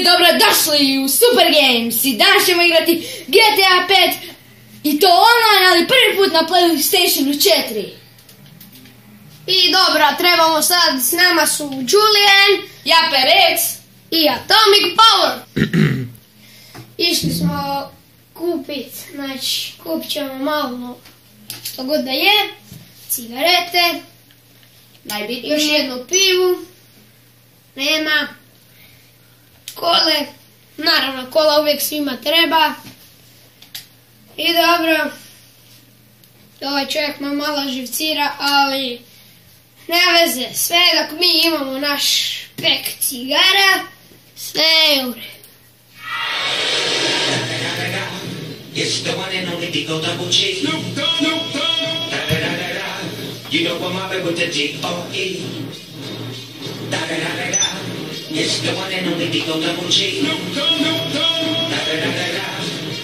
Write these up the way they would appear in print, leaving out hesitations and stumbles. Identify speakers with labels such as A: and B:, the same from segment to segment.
A: dobrodošli u Super Games i danas ćemo igrati GTA 5 i to online, ali prvi put na PlayStationu 4.
B: I dobro, trebamo sad, s nama su Julian,
A: Ja Perec
B: i Atomic Power. Išli smo kupit, znači kupit ćemo malo što god da je, cigarete,
A: najbitnije.
B: još jednu pivu, nema, kole, naravno kola uvijek svima treba. I dobro, ovaj čovjek me malo živcira, ali nema veze, sve dok mi imamo naš pek cigara, sve je u redu.
C: It's the one and only Digo Double G. Snoop Dogg, Snoop Dogg. Da da da da da. You know I'm mobbing with the D.O.E. Da da da da da. It's the one and only Digo Double G. Snoop Dogg, Snoop Dogg. Da da da da da.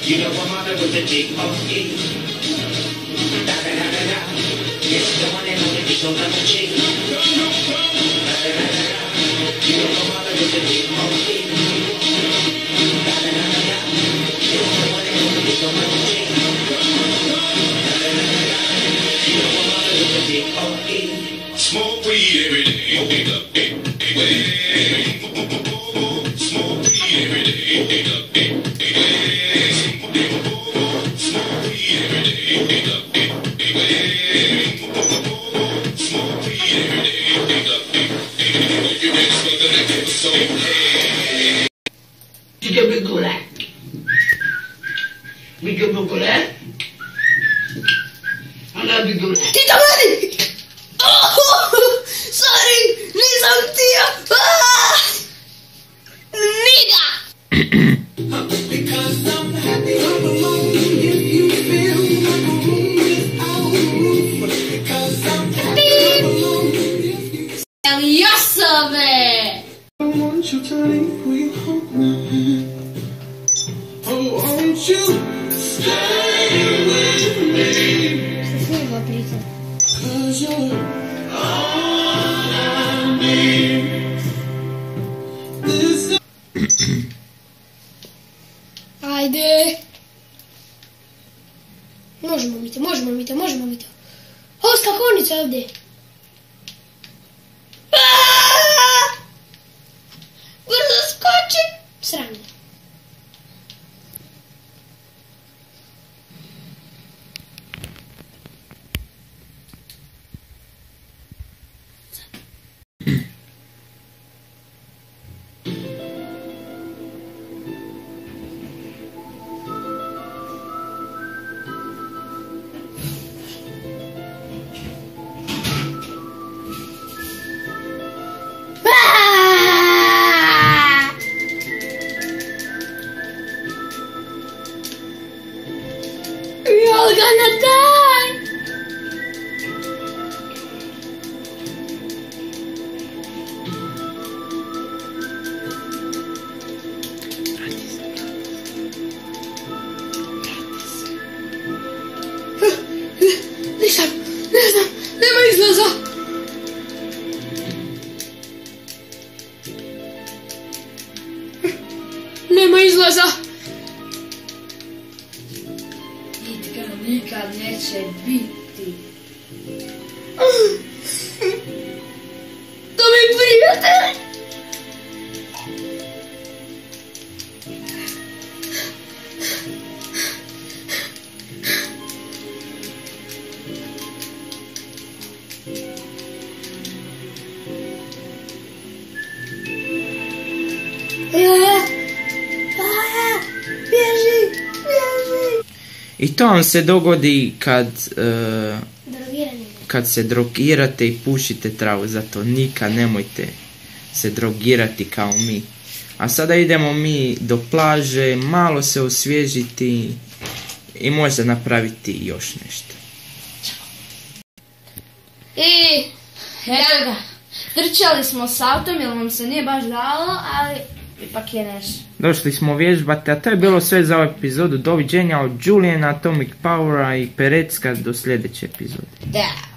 C: You know I'm mobbing with the D.O.E. Da da da da da. It's the one and only Digo Double G. Snoop Dogg, Snoop Dogg. Da da da da da. You know I'm mobbing with the D.O.E. Da da da da da. It's the one and only Digo Double G. Smoke weed every day. Smoke weed every day. Smoke weed every day. Smoke weed every day. You ready for the next episode? You get me good at. We get me good at. I love you good at.
B: Tito meni! Sorry, nisam htio! Niga!
C: Because I'm happy I'm alone. If you feel like a room without a roof. Because I'm happy I'm alone.
A: Ali osobe!
C: I want you to leave, will you hold my hand? Oh, won't you stay with me?
B: Snima priča.
C: 'Cause you're all I need. This
B: Ajde. Možemo mi to. Ovo skakonica ovdje. Brzo skoči. Sramno. You're gonna die! Nisam, nema izlaza! Nema izlaza!
A: Nikad neće biti.
B: To mi prijatelj! Bježi!
D: I to vam se dogodi
B: Drogirani.
D: kad se drogirate i pušite travu, zato nikad nemojte se drogirati kao mi. A sada idemo mi do plaže, malo se osvježiti i možda napraviti još nešto.
A: I evo ga, trčali smo s autom jer nam se nije baš dalo, ali ipak je nešto.
D: Došli smo vježbati, a to je bilo sve za ovu epizodu. Doviđenja od Juliana, Atomic Powera i Perecka do sljedeće epizode.
A: Da.